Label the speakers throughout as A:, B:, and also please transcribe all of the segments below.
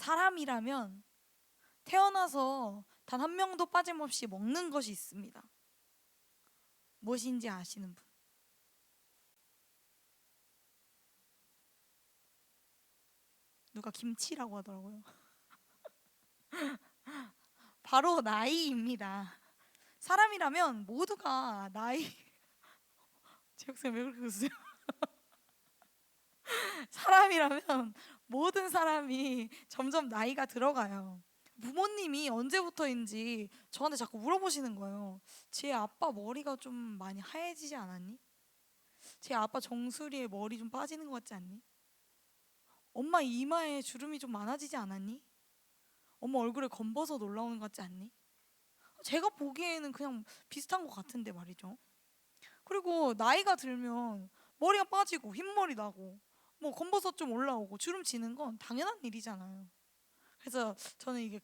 A: 사람이라면 태어나서 단 한 명도 빠짐없이 먹는 것이 있습니다. 무엇인지 아시는 분? 누가 김치라고 하더라고요. 바로 나이입니다. 사람이라면 모두가 나이 제육쌤 왜 그렇게 웃으세요? 사람이라면 모든 사람이 점점 나이가 들어가요. 부모님이 언제부터인지 저한테 자꾸 물어보시는 거예요. 쟤 아빠 머리가 좀 많이 하얘지지 않았니? 쟤 아빠 정수리에 머리 좀 빠지는 것 같지 않니? 엄마 이마에 주름이 좀 많아지지 않았니? 엄마 얼굴에 검버섯 올라오는 것 같지 않니? 제가 보기에는 그냥 비슷한 것 같은데 말이죠. 그리고 나이가 들면 머리가 빠지고 흰머리 나고 뭐 검버섯 좀 올라오고 주름 지는 건 당연한 일이잖아요. 그래서 저는 이게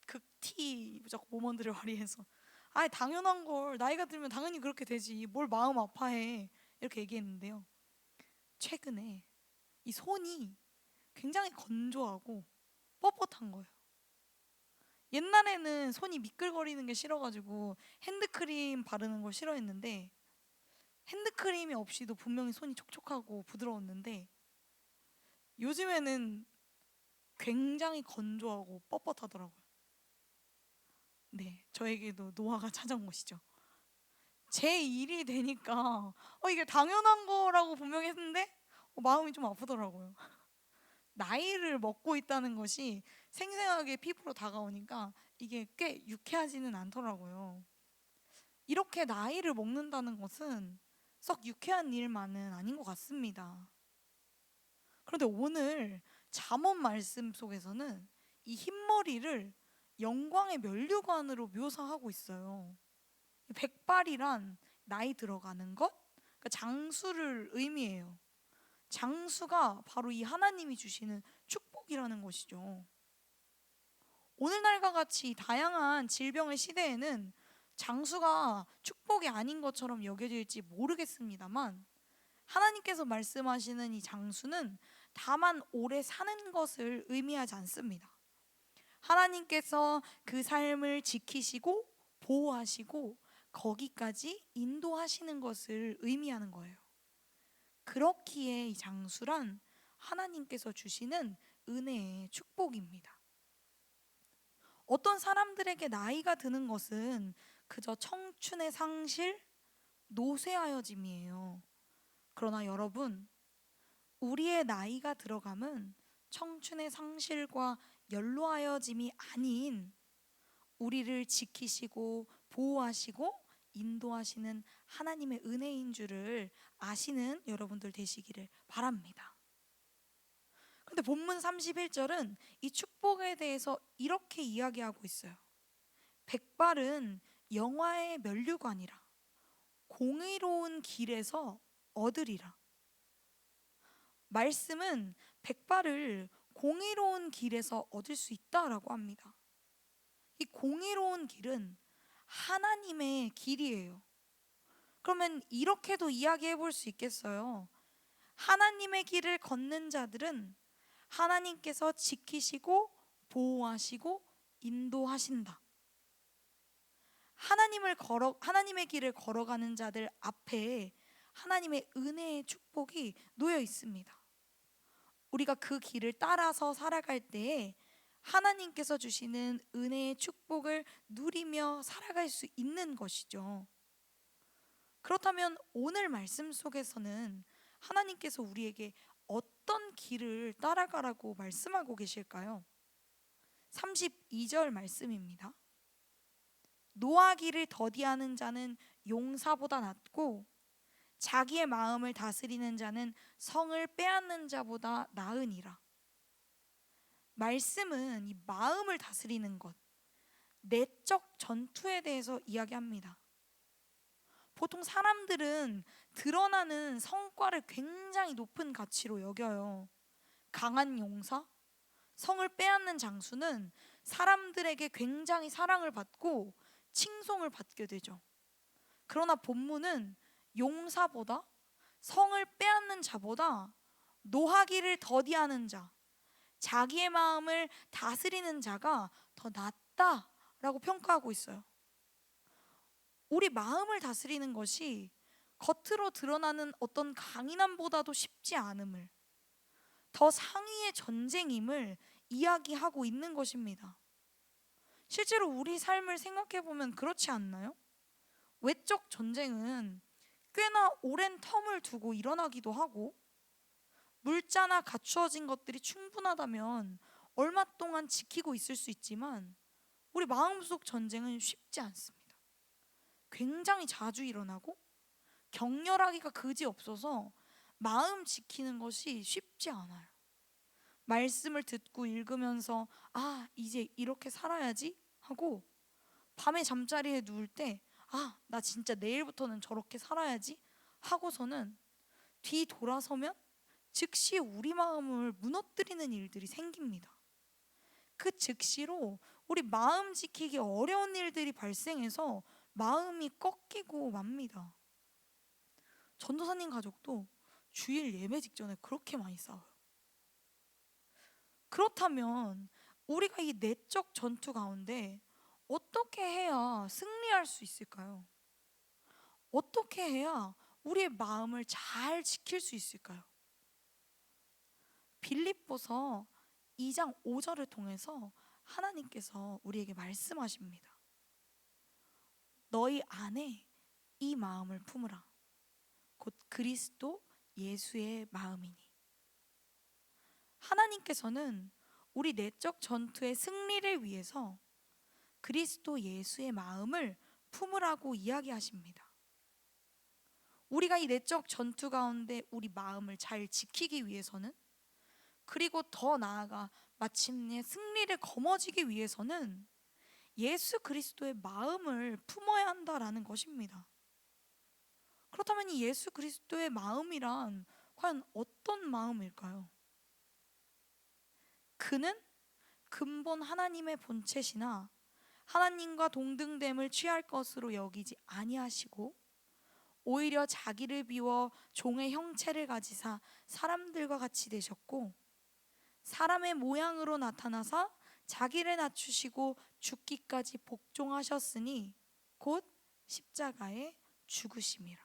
A: 극티 무조건 모먼트를 발휘해서 아 당연한 걸 나이가 들면 당연히 그렇게 되지 뭘 마음 아파해 이렇게 얘기했는데요. 최근에 이 손이 굉장히 건조하고 뻣뻣한 거예요. 옛날에는 손이 미끌거리는 게 싫어가지고 핸드크림 바르는 걸 싫어했는데 핸드크림이 없이도 분명히 손이 촉촉하고 부드러웠는데 요즘에는 굉장히 건조하고 뻣뻣하더라고요. 네, 저에게도 노화가 찾아온 것이죠. 제 일이 되니까 이게 당연한 거라고 분명히 했는데 마음이 좀 아프더라고요. 나이를 먹고 있다는 것이 생생하게 피부로 다가오니까 이게 꽤 유쾌하지는 않더라고요. 이렇게 나이를 먹는다는 것은 썩 유쾌한 일만은 아닌 것 같습니다. 그런데 오늘 잠언 말씀 속에서는 이 흰머리를 영광의 면류관으로 묘사하고 있어요. 백발이란 나이 들어가는 것, 그러니까 장수를 의미해요. 장수가 바로 이 하나님이 주시는 축복이라는 것이죠. 오늘날과 같이 다양한 질병의 시대에는 장수가 축복이 아닌 것처럼 여겨질지 모르겠습니다만 하나님께서 말씀하시는 이 장수는 다만 오래 사는 것을 의미하지 않습니다. 하나님께서 그 삶을 지키시고 보호하시고 거기까지 인도하시는 것을 의미하는 거예요. 그렇기에 이 장수란 하나님께서 주시는 은혜의 축복입니다. 어떤 사람들에게 나이가 드는 것은 그저 청춘의 상실, 노쇠하여짐이에요. 그러나 여러분, 우리의 나이가 들어감은 청춘의 상실과 연로하여짐이 아닌 우리를 지키시고 보호하시고 인도하시는 하나님의 은혜인 줄을 아시는 여러분들 되시기를 바랍니다. 근데 본문 31절은 이 축복에 대해서 이렇게 이야기하고 있어요. 백발은 영화의 면류관이라 공의로운 길에서 얻으리라. 말씀은 백발을 공의로운 길에서 얻을 수 있다라고 합니다. 이 공의로운 길은 하나님의 길이에요. 그러면 이렇게도 이야기해 볼 수 있겠어요. 하나님의 길을 걷는 자들은 하나님께서 지키시고 보호하시고 인도하신다. 하나님의 길을 걸어가는 자들 앞에 하나님의 은혜의 축복이 놓여 있습니다. 우리가 그 길을 따라서 살아갈 때에 하나님께서 주시는 은혜의 축복을 누리며 살아갈 수 있는 것이죠. 그렇다면 오늘 말씀 속에서는 하나님께서 우리에게 어떤 길을 따라가라고 말씀하고 계실까요? 32절 말씀입니다. 노하기를 더디하는 자는 용사보다 낫고 자기의 마음을 다스리는 자는 성을 빼앗는 자보다 나으니라. 말씀은 이 마음을 다스리는 것, 내적 전투에 대해서 이야기합니다. 보통 사람들은 드러나는 성과를 굉장히 높은 가치로 여겨요. 강한 용사, 성을 빼앗는 장수는 사람들에게 굉장히 사랑을 받고 칭송을 받게 되죠. 그러나 본문은 용사보다 성을 빼앗는 자보다 노하기를 더디하는 자, 자기의 마음을 다스리는 자가 더 낫다라고 평가하고 있어요. 우리 마음을 다스리는 것이 겉으로 드러나는 어떤 강인함보다도 쉽지 않음을, 더 상위의 전쟁임을 이야기하고 있는 것입니다. 실제로 우리 삶을 생각해 보면 그렇지 않나요? 외적 전쟁은 꽤나 오랜 텀을 두고 일어나기도 하고, 물자나 갖추어진 것들이 충분하다면 얼마 동안 지키고 있을 수 있지만, 우리 마음속 전쟁은 쉽지 않습니다. 굉장히 자주 일어나고 격렬하기가 그지없어서 마음 지키는 것이 쉽지 않아요. 말씀을 듣고 읽으면서 이제 이렇게 살아야지 하고, 밤에 잠자리에 누울 때 나 진짜 내일부터는 저렇게 살아야지 하고서는 뒤돌아서면 즉시 우리 마음을 무너뜨리는 일들이 생깁니다. 그 즉시로 우리 마음 지키기 어려운 일들이 발생해서 마음이 꺾이고 맙니다. 전도사님 가족도 주일 예배 직전에 그렇게 많이 싸워요. 그렇다면 우리가 이 내적 전투 가운데 어떻게 해야 승리할 수 있을까요? 어떻게 해야 우리의 마음을 잘 지킬 수 있을까요? 빌립보서 2장 5절을 통해서 하나님께서 우리에게 말씀하십니다. 너희 안에 이 마음을 품으라. 곧 그리스도 예수의 마음이니. 하나님께서는 우리 내적 전투의 승리를 위해서 그리스도 예수의 마음을 품으라고 이야기하십니다. 우리가 이 내적 전투 가운데 우리 마음을 잘 지키기 위해서는, 그리고 더 나아가 마침내 승리를 거머쥐기 위해서는 예수 그리스도의 마음을 품어야 한다라는 것입니다. 그렇다면 이 예수 그리스도의 마음이란 과연 어떤 마음일까요? 그는 근본 하나님의 본체시나 하나님과 동등됨을 취할 것으로 여기지 아니하시고, 오히려 자기를 비워 종의 형체를 가지사 사람들과 같이 되셨고, 사람의 모양으로 나타나사 자기를 낮추시고 죽기까지 복종하셨으니 곧 십자가에 죽으심이라.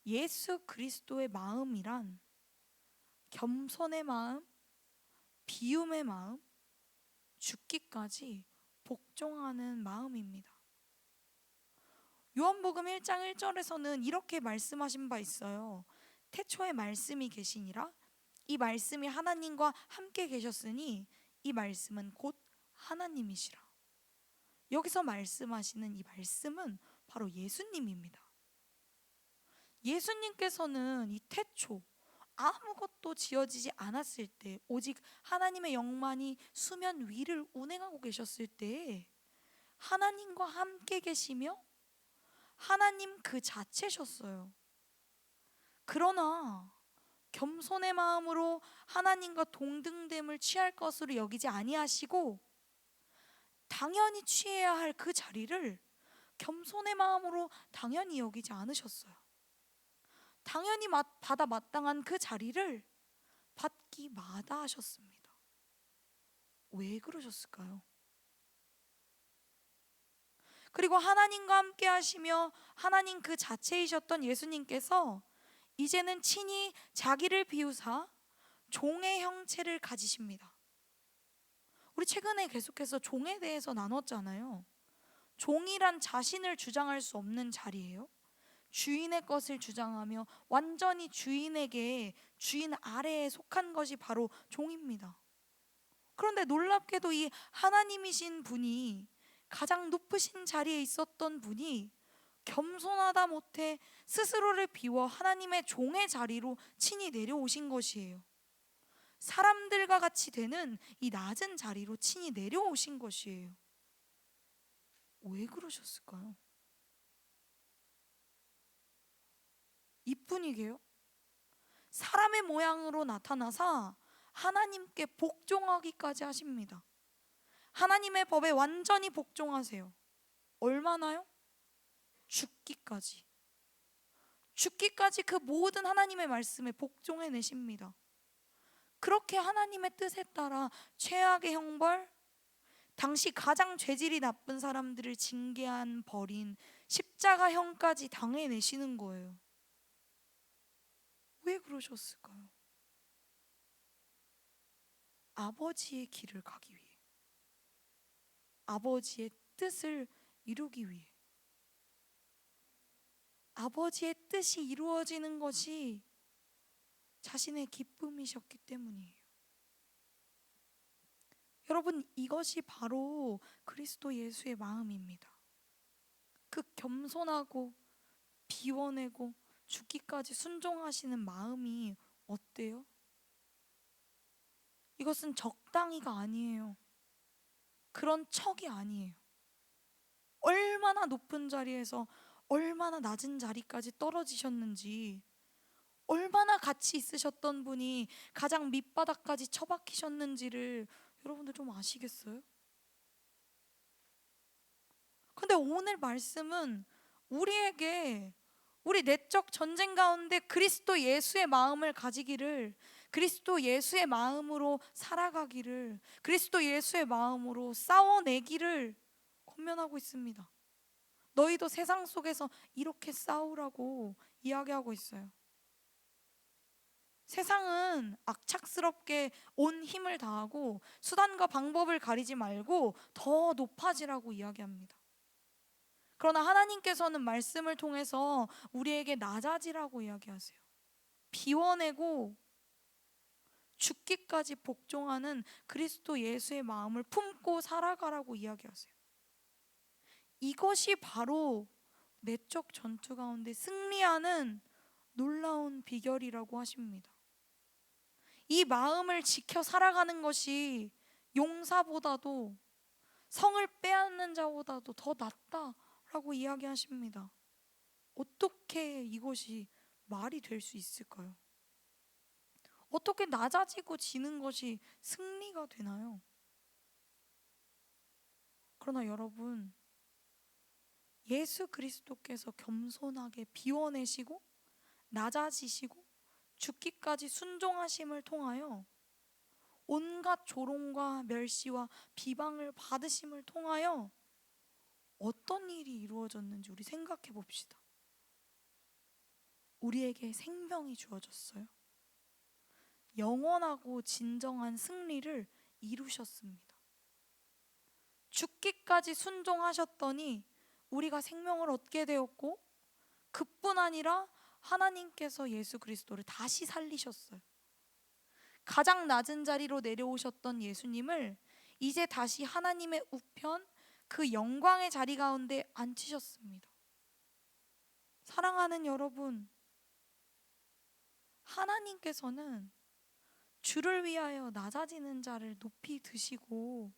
A: 예수 그리스도의 마음이란 겸손의 마음, 비움의 마음, 죽기까지 복종하는 마음입니다. 요한복음 1장 1절에서는 이렇게 말씀하신 바 있어요. 태초에 말씀이 계시니라. 이 말씀이 하나님과 함께 계셨으니 이 말씀은 곧 하나님이시라. 여기서 말씀하시는 이 말씀은 바로 예수님입니다. 예수님께서는 이 태초, 아무것도 지어지지 않았을 때 오직 하나님의 영만이 수면 위를 운행하고 계셨을 때 하나님과 함께 계시며 하나님 그 자체셨어요. 그러나 겸손의 마음으로 하나님과 동등됨을 취할 것으로 여기지 아니하시고, 당연히 취해야 할 그 자리를 겸손의 마음으로 당연히 여기지 않으셨어요. 당연히 받아 마땅한 그 자리를 받기 마다하셨습니다. 왜 그러셨을까요? 그리고 하나님과 함께 하시며 하나님 그 자체이셨던 예수님께서 이제는 친히 자기를 비우사 종의 형체를 가지십니다. 우리 최근에 계속해서 종에 대해서 나눴잖아요. 종이란 자신을 주장할 수 없는 자리예요. 주인의 것을 주장하며 완전히 주인에게, 주인 아래에 속한 것이 바로 종입니다. 그런데 놀랍게도 이 하나님이신 분이, 가장 높으신 자리에 있었던 분이 겸손하다 못해 스스로를 비워 하나님의 종의 자리로 친히 내려오신 것이에요. 사람들과 같이 되는 이 낮은 자리로 친히 내려오신 것이에요. 왜 그러셨을까요? 이뿐이게요? 사람의 모양으로 나타나사 하나님께 복종하기까지 하십니다. 하나님의 법에 완전히 복종하세요. 얼마나요? 죽기까지. 죽기까지 그 모든 하나님의 말씀에 복종해내십니다. 그렇게 하나님의 뜻에 따라 최악의 형벌, 당시 가장 죄질이 나쁜 사람들을 징계한 벌인 십자가형까지 당해내시는 거예요. 왜 그러셨을까요? 아버지의 길을 가기 위해, 아버지의 뜻을 이루기 위해. 아버지의 뜻이 이루어지는 것이 자신의 기쁨이셨기 때문이에요. 여러분, 이것이 바로 그리스도 예수의 마음입니다. 그 겸손하고 비워내고 죽기까지 순종하시는 마음이 어때요? 이것은 적당히가 아니에요. 그런 척이 아니에요. 얼마나 높은 자리에서 얼마나 낮은 자리까지 떨어지셨는지, 얼마나 가치 있으셨던 분이 가장 밑바닥까지 처박히셨는지를 여러분들 좀 아시겠어요? 근데 오늘 말씀은 우리에게 우리 내적 전쟁 가운데 그리스도 예수의 마음을 가지기를, 그리스도 예수의 마음으로 살아가기를, 그리스도 예수의 마음으로 싸워내기를 권면하고 있습니다. 너희도 세상 속에서 이렇게 싸우라고 이야기하고 있어요. 세상은 악착스럽게 온 힘을 다하고 수단과 방법을 가리지 말고 더 높아지라고 이야기합니다. 그러나 하나님께서는 말씀을 통해서 우리에게 낮아지라고 이야기하세요. 비워내고 죽기까지 복종하는 그리스도 예수의 마음을 품고 살아가라고 이야기하세요. 이것이 바로 내적 전투 가운데 승리하는 놀라운 비결이라고 하십니다. 이 마음을 지켜 살아가는 것이 용사보다도, 성을 빼앗는 자보다도 더 낫다라고 이야기하십니다. 어떻게 이것이 말이 될 수 있을까요? 어떻게 낮아지고 지는 것이 승리가 되나요? 그러나 여러분, 예수 그리스도께서 겸손하게 비워내시고 낮아지시고 죽기까지 순종하심을 통하여 온갖 조롱과 멸시와 비방을 받으심을 통하여 어떤 일이 이루어졌는지 우리 생각해 봅시다. 우리에게 생명이 주어졌어요. 영원하고 진정한 승리를 이루셨습니다. 죽기까지 순종하셨더니 우리가 생명을 얻게 되었고, 그뿐 아니라 하나님께서 예수 그리스도를 다시 살리셨어요. 가장 낮은 자리로 내려오셨던 예수님을 이제 다시 하나님의 우편 그 영광의 자리 가운데 앉히셨습니다. 사랑하는 여러분, 하나님께서는 주를 위하여 낮아지는 자를 높이 드시고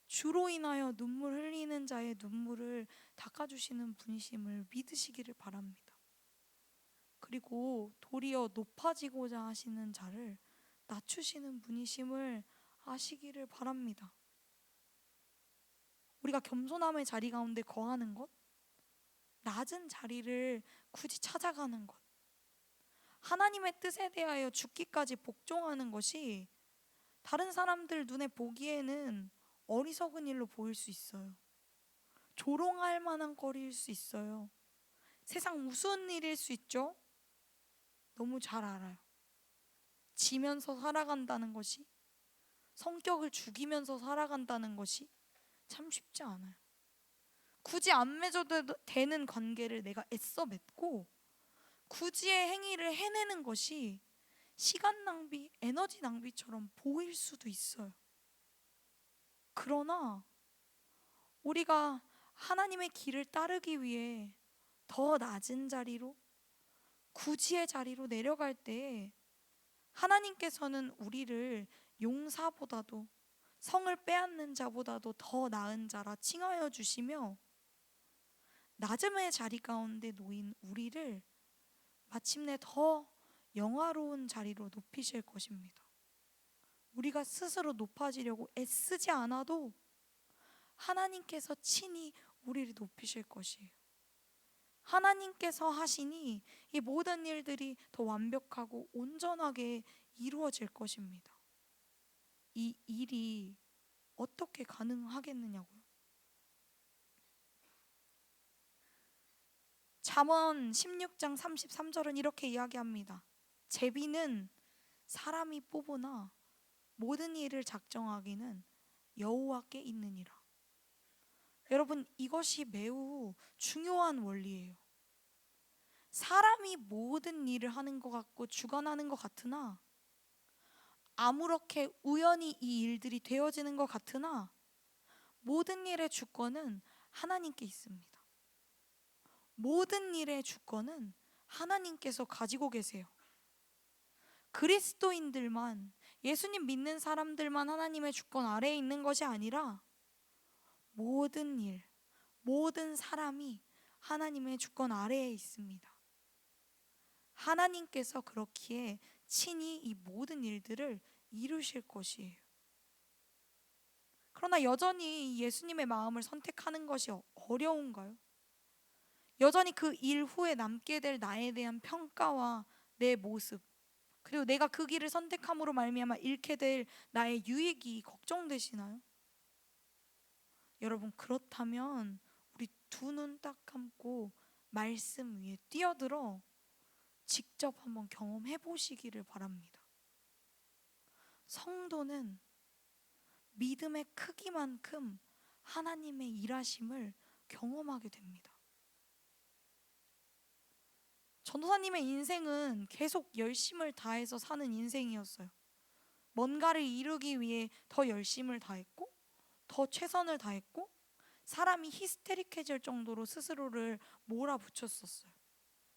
A: 주로 인하여 눈물 흘리는 자의 눈물을 닦아주시는 분이심을 믿으시기를 바랍니다. 그리고 도리어 높아지고자 하시는 자를 낮추시는 분이심을 아시기를 바랍니다. 우리가 겸손함의 자리 가운데 거하는 것, 낮은 자리를 굳이 찾아가는 것, 하나님의 뜻에 대하여 죽기까지 복종하는 것이 다른 사람들 눈에 보기에는 어리석은 일로 보일 수 있어요. 조롱할 만한 거리일 수 있어요. 세상 우스운 일일 수 있죠. 너무 잘 알아요. 지면서 살아간다는 것이, 성격을 죽이면서 살아간다는 것이 참 쉽지 않아요. 굳이 안 맺어도 되는 관계를 내가 애써 맺고 굳이의 행위를 해내는 것이 시간 낭비, 에너지 낭비처럼 보일 수도 있어요. 그러나 우리가 하나님의 길을 따르기 위해 더 낮은 자리로, 구지의 자리로 내려갈 때 하나님께서는 우리를 용사보다도, 성을 빼앗는 자보다도 더 나은 자라 칭하여 주시며 낮음의 자리 가운데 놓인 우리를 마침내 더 영화로운 자리로 높이실 것입니다. 우리가 스스로 높아지려고 애쓰지 않아도 하나님께서 친히 우리를 높이실 것이에요. 하나님께서 하시니 이 모든 일들이 더 완벽하고 온전하게 이루어질 것입니다. 이 일이 어떻게 가능하겠느냐고요. 잠언 16장 33절은 이렇게 이야기합니다. 제비는 사람이 뽑으나 모든 일을 작정하기는 여호와께 있느니라. 여러분, 이것이 매우 중요한 원리예요. 사람이 모든 일을 하는 것 같고 주관하는 것 같으나, 아무렇게 우연히 이 일들이 되어지는 것 같으나, 모든 일의 주권은 하나님께 있습니다. 모든 일의 주권은 하나님께서 가지고 계세요. 그리스도인들만, 예수님 믿는 사람들만 하나님의 주권 아래에 있는 것이 아니라 모든 일, 모든 사람이 하나님의 주권 아래에 있습니다. 하나님께서 그렇기에 친히 이 모든 일들을 이루실 것이에요. 그러나 여전히 예수님의 마음을 선택하는 것이 어려운가요? 여전히 그 일 후에 남게 될 나에 대한 평가와 내 모습, 그리고 내가 그 길을 선택함으로 말미암아 잃게 될 나의 유익이 걱정되시나요? 여러분, 그렇다면 우리 두 눈 딱 감고 말씀 위에 뛰어들어 직접 한번 경험해 보시기를 바랍니다. 성도는 믿음의 크기만큼 하나님의 일하심을 경험하게 됩니다. 전도사님의 인생은 계속 열심을 다해서 사는 인생이었어요. 뭔가를 이루기 위해 더 열심을 다했고, 더 최선을 다했고, 사람이 히스테릭해질 정도로 스스로를 몰아붙였었어요.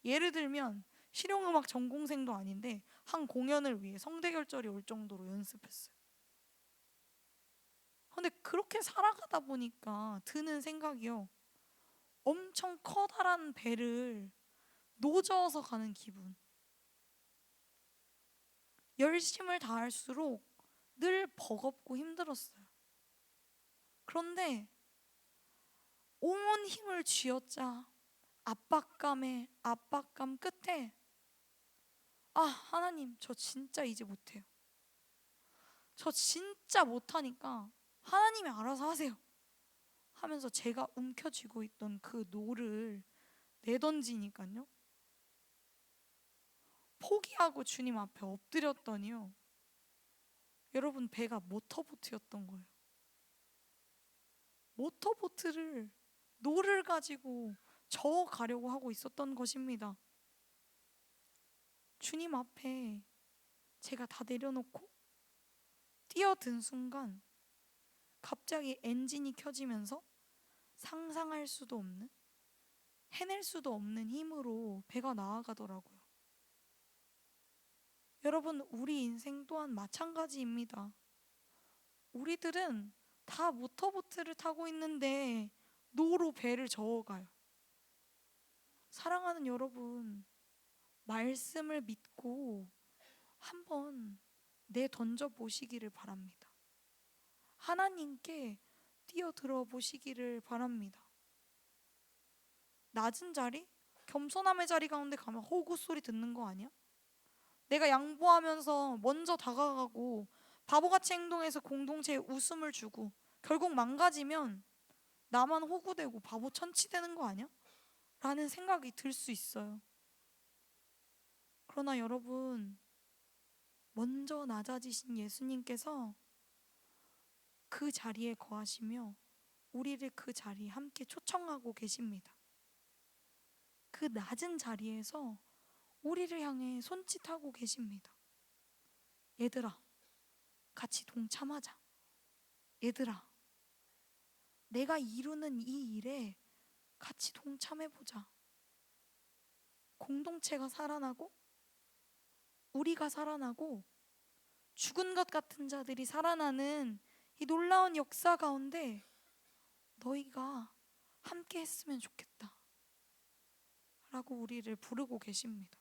A: 예를 들면 실용음악 전공생도 아닌데 한 공연을 위해 성대결절이 올 정도로 연습했어요. 근데 그렇게 살아가다 보니까 드는 생각이요, 엄청 커다란 배를 노저어서 가는 기분. 열심을 다할수록 늘 버겁고 힘들었어요. 그런데 온 힘을 쥐어짜 압박감에 압박감 끝에, 아, 하나님, 저 진짜 이제 못해요. 저 진짜 못하니까 하나님이 알아서 하세요 하면서 제가 움켜쥐고 있던 그 노를 내던지니까요, 포기하고 주님 앞에 엎드렸더니요, 여러분, 배가 모터보트였던 거예요. 모터보트를, 노를 가지고 저어가려고 하고 있었던 것입니다. 주님 앞에 제가 다 내려놓고 뛰어든 순간 갑자기 엔진이 켜지면서 상상할 수도 없는, 해낼 수도 없는 힘으로 배가 나아가더라고요. 여러분, 우리 인생 또한 마찬가지입니다. 우리들은 다 모터보트를 타고 있는데 노로 배를 저어가요. 사랑하는 여러분, 말씀을 믿고 한번 내던져 보시기를 바랍니다. 하나님께 뛰어들어 보시기를 바랍니다. 낮은 자리, 겸손함의 자리 가운데 가면 호구 소리 듣는 거 아니야? 내가 양보하면서 먼저 다가가고 바보같이 행동해서 공동체에 웃음을 주고 결국 망가지면 나만 호구되고 바보 천치되는 거 아니야? 라는 생각이 들 수 있어요. 그러나 여러분, 먼저 낮아지신 예수님께서 그 자리에 거하시며 우리를 그 자리에 함께 초청하고 계십니다. 그 낮은 자리에서 우리를 향해 손짓하고 계십니다. 얘들아, 같이 동참하자. 얘들아, 내가 이루는 이 일에 같이 동참해보자. 공동체가 살아나고 우리가 살아나고 죽은 것 같은 자들이 살아나는 이 놀라운 역사 가운데 너희가 함께 했으면 좋겠다 라고 우리를 부르고 계십니다.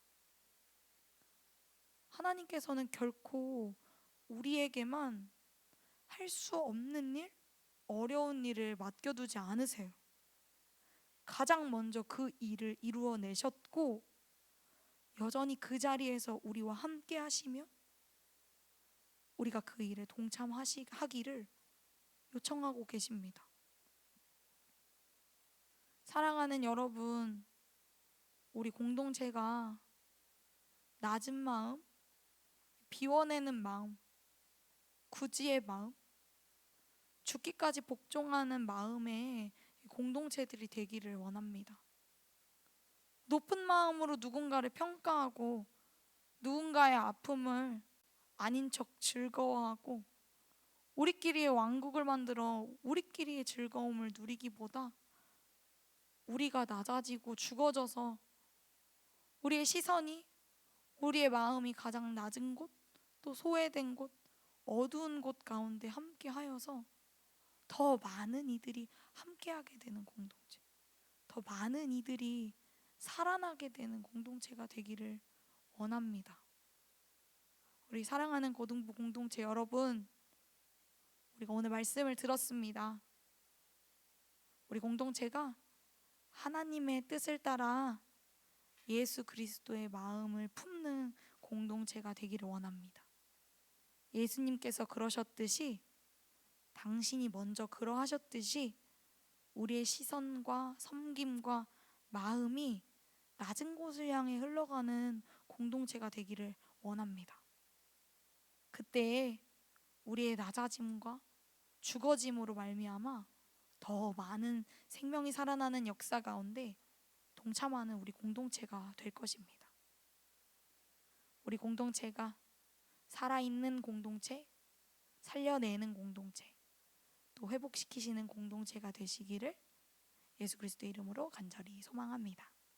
A: 하나님께서는 결코 우리에게만 할 수 없는 일, 어려운 일을 맡겨두지 않으세요. 가장 먼저 그 일을 이루어내셨고 여전히 그 자리에서 우리와 함께 하시며 우리가 그 일에 동참하기를 요청하고 계십니다. 사랑하는 여러분, 우리 공동체가 낮은 마음, 비워내는 마음, 구지의 마음, 죽기까지 복종하는 마음의 공동체들이 되기를 원합니다. 높은 마음으로 누군가를 평가하고 누군가의 아픔을 아닌 척 즐거워하고 우리끼리의 왕국을 만들어 우리끼리의 즐거움을 누리기보다 우리가 낮아지고 죽어져서 우리의 시선이, 우리의 마음이 가장 낮은 곳, 또 소외된 곳, 어두운 곳 가운데 함께 하여서 더 많은 이들이 함께하게 되는 공동체, 더 많은 이들이 살아나게 되는 공동체가 되기를 원합니다. 우리 사랑하는 고등부 공동체 여러분, 우리가 오늘 말씀을 들었습니다. 우리 공동체가 하나님의 뜻을 따라 예수 그리스도의 마음을 품는 공동체가 되기를 원합니다. 예수님께서 그러셨듯이, 당신이 먼저 그러하셨듯이 우리의 시선과 섬김과 마음이 낮은 곳을 향해 흘러가는 공동체가 되기를 원합니다. 그때 우리의 낮아짐과 죽어짐으로 말미암아 더 많은 생명이 살아나는 역사 가운데 동참하는 우리 공동체가 될 것입니다. 우리 공동체가 살아있는 공동체, 살려내는 공동체, 또 회복시키시는 공동체가 되시기를 예수 그리스도의 이름으로 간절히 소망합니다.